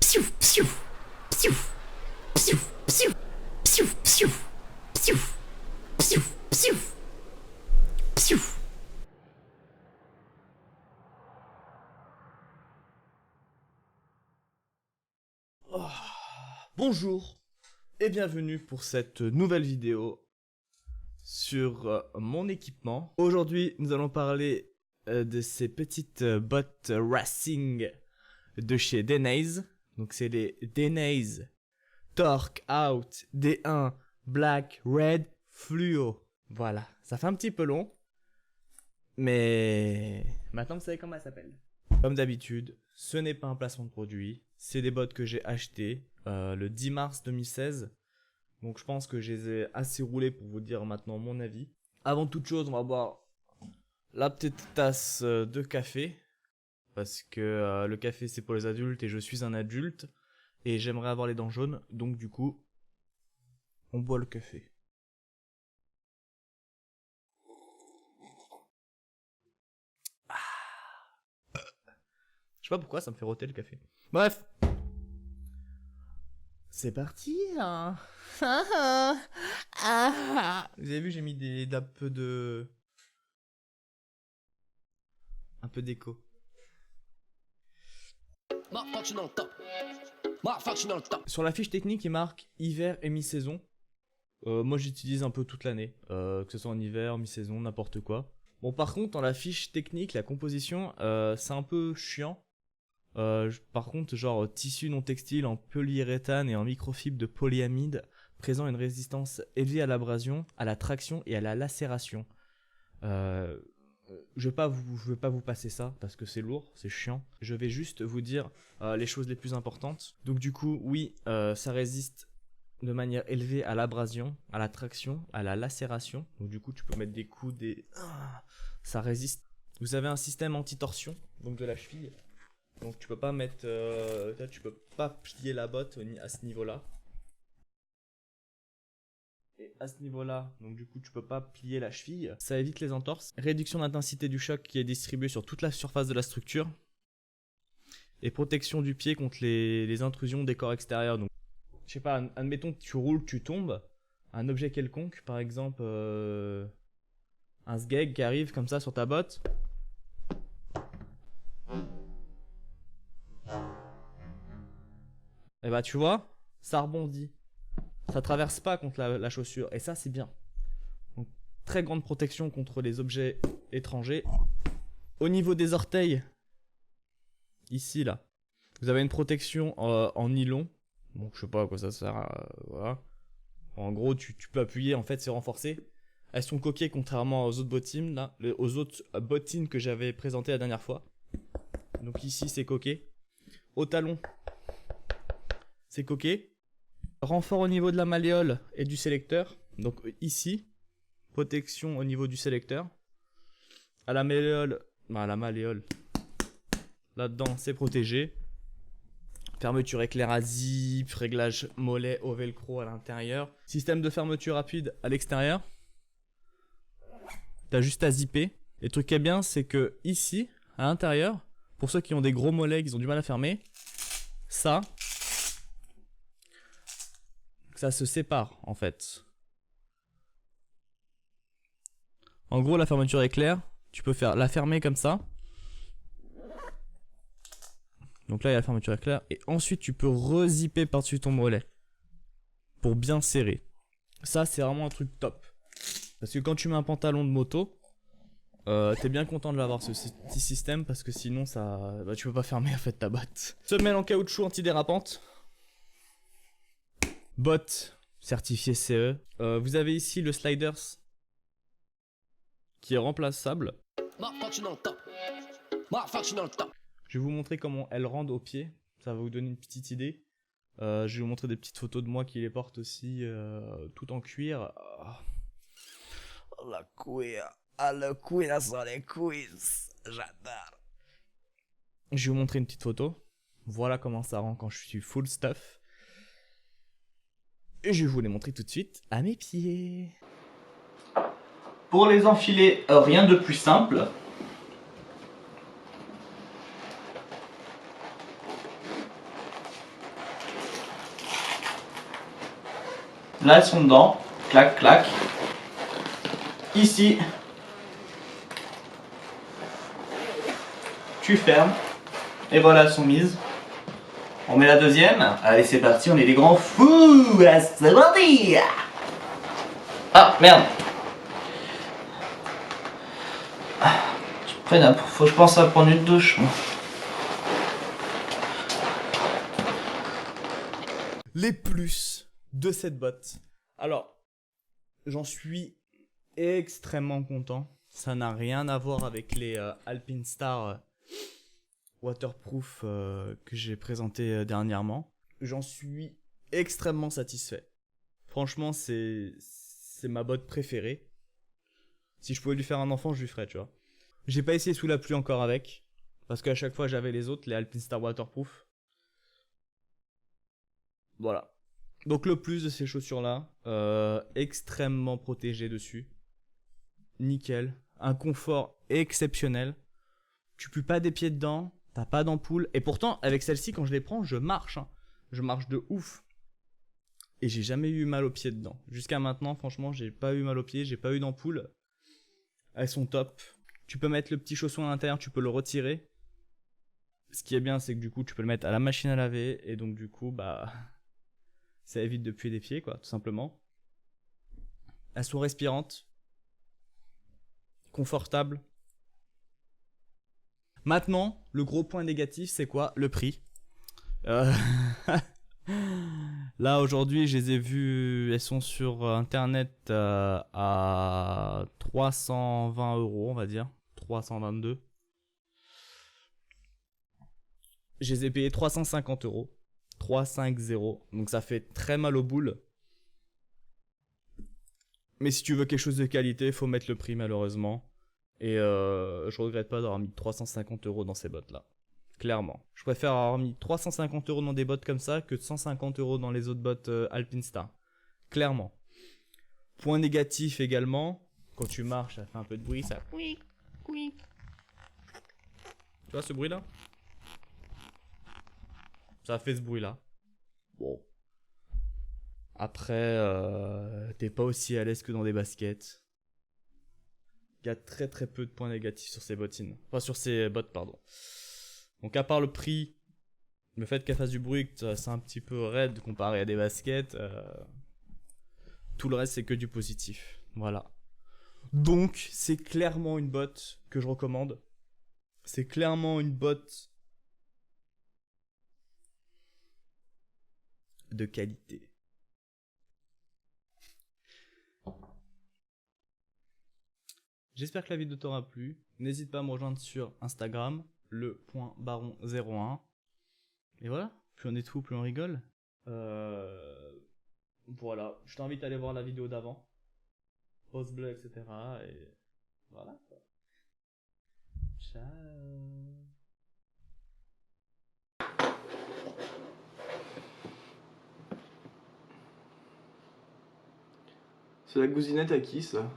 Psiouf, psiouf, psiouf, psiouf, psiouf, psiouf, psiouf, psiouf, psiouf, psiouf, psiouf. Oh, bonjour et bienvenue pour cette nouvelle vidéo sur mon équipement. Aujourd'hui, nous allons parler de ces petites bottes racing de chez Denize. Donc c'est les Denize Torque Out D1 Black Red Fluo. Voilà, ça fait un petit peu long, mais maintenant vous savez comment ça s'appelle. Comme d'habitude, ce n'est pas un placement de produit, c'est des bottes que j'ai achetées le 10 mars 2016. Donc je pense que je les ai assez roulées pour vous dire maintenant mon avis. Avant toute chose, on va boire la petite tasse de café. Parce que le café c'est pour les adultes et je suis un adulte. Et j'aimerais avoir les dents jaunes. Donc du coup, on boit le café. Je sais pas pourquoi ça me fait roter le café. Bref. C'est parti hein. Vous avez vu, j'ai mis un peu de... un peu d'écho. Sur la fiche technique, il marque hiver et mi-saison. Moi, j'utilise un peu toute l'année, que ce soit en hiver, mi-saison, n'importe quoi. Bon, par contre, dans la fiche technique, la composition, c'est un peu chiant. Par contre, genre tissu non textile en polyuréthane et en microfibre de polyamide, présent une résistance élevée à l'abrasion, à la traction et à la lacération. Je vais pas vous passer ça parce que c'est lourd, c'est chiant. Je vais juste vous dire les choses les plus importantes. Donc du coup, oui, ça résiste de manière élevée à l'abrasion, à la traction, à la lacération. Donc du coup, tu peux mettre des coups, ça résiste. Vous avez un système anti-torsion, donc de la cheville. Donc tu peux pas mettre, tu peux pas plier la botte à ce niveau-là. Et à ce niveau-là, donc du coup tu peux pas plier la cheville. Ça évite les entorses. Réduction d'intensité du choc qui est distribuée sur toute la surface de la structure. Et protection du pied contre les intrusions des corps extérieurs. Donc, je sais pas, admettons que tu roules, tu tombes. Un objet quelconque, par exemple un sgeg qui arrive comme ça sur ta botte. Et bah tu vois, ça rebondit. Ça traverse pas contre la chaussure. Et ça c'est bien. Donc, très grande protection contre les objets étrangers. Au niveau des orteils, ici là, vous avez une protection en nylon. Donc je sais pas à quoi ça sert. Voilà. En gros, tu peux appuyer, en fait c'est renforcé. Elles sont coquées contrairement aux autres bottines là, aux autres bottines que j'avais présentées la dernière fois. Donc ici c'est coqué. Au talon, c'est coqué. Renfort au niveau de la malléole et du sélecteur. Donc ici, protection au niveau du sélecteur. À la malléole, là-dedans c'est protégé. Fermeture éclair à zip, réglage mollet au velcro à l'intérieur. Système de fermeture rapide à l'extérieur. T'as juste à zipper. Et le truc qui est bien, c'est que ici, à l'intérieur, pour ceux qui ont des gros mollets, qui ont du mal à fermer, ça se sépare en fait. En gros, la fermeture éclair, tu peux la fermer comme ça. Donc là, il y a la fermeture éclair. Et ensuite, tu peux rezipper par-dessus ton mollet. Pour bien serrer. Ça, c'est vraiment un truc top. Parce que quand tu mets un pantalon de moto, t'es bien content de l'avoir ce petit système. Parce que sinon, tu peux pas fermer en fait ta botte. Semelle en caoutchouc antidérapante. Botte certifiée CE. Vous avez ici le sliders qui est remplaçable. Je vais vous montrer comment elles rendent au pied. Ça va vous donner une petite idée. Je vais vous montrer des petites photos de moi qui les porte aussi tout en cuir. La cuir. Ah, le cuir sur les cuisses. J'adore. Je vais vous montrer une petite photo. Voilà comment ça rend quand je suis full stuff. Et je vais vous les montrer tout de suite à mes pieds. Pour les enfiler, rien de plus simple. Là, elles sont dedans. Clac, clac. Ici, tu fermes. Et voilà, elles sont mises. On met la deuxième. Allez, c'est parti, on est des grands fous. C'est parti. Ah, merde. Faut que je pense à prendre une douche. Les plus de cette botte. Alors, j'en suis extrêmement content. Ça n'a rien à voir avec les Alpinestar waterproof que j'ai présenté dernièrement. J'en suis extrêmement satisfait. Franchement, c'est ma botte préférée. Si je pouvais lui faire un enfant, je lui ferais, tu vois. J'ai pas essayé sous la pluie encore avec. Parce qu'à chaque fois, j'avais les autres, les Alpinestar waterproof. Voilà. Donc le plus de ces chaussures-là, extrêmement protégé dessus. Nickel. Un confort exceptionnel. Tu pues pas des pieds dedans. T'as pas d'ampoule. Et pourtant, avec celle-ci, quand je les prends, je marche. Hein. Je marche de ouf. Et j'ai jamais eu mal aux pieds dedans. Jusqu'à maintenant, franchement, j'ai pas eu mal aux pieds. J'ai pas eu d'ampoule. Elles sont top. Tu peux mettre le petit chausson à l'intérieur. Tu peux le retirer. Ce qui est bien, c'est que du coup, tu peux le mettre à la machine à laver. Et donc, du coup, bah... ça évite de puer des pieds, quoi, tout simplement. Elles sont respirantes. Confortables. Maintenant, le gros point négatif, c'est quoi? Le prix. Là, aujourd'hui, je les ai vues, elles sont sur Internet à 320 €, on va dire. 322. Je les ai payées 350 €. 350. Donc ça fait très mal aux boules. Mais si tu veux quelque chose de qualité, faut mettre le prix, malheureusement. Et je regrette pas d'avoir mis 350 € dans ces bottes là. Clairement. Je préfère avoir mis 350 € dans des bottes comme ça que 150 € dans les autres bottes Alpinestar. Clairement. Point négatif également. Quand tu marches, ça fait un peu de bruit. Ça... Tu vois ce bruit là? Ça fait ce bruit là. Bon. Après, t'es pas aussi à l'aise que dans des baskets. Il y a très très peu de points négatifs sur ces bottines. Enfin, sur ces bottes, pardon. Donc, à part le prix, le fait qu'elle fasse du bruit, que c'est un petit peu raide comparé à des baskets, tout le reste, c'est que du positif. Voilà. Donc, c'est clairement une botte que je recommande. C'est clairement une botte de qualité. J'espère que la vidéo t'aura plu. N'hésite pas à me rejoindre sur Instagram, le.baron01. Et voilà, plus on est fou, plus on rigole. Voilà, je t'invite à aller voir la vidéo d'avant. Pause bleu, etc. Et voilà. Ciao. C'est la cousinette à qui ça?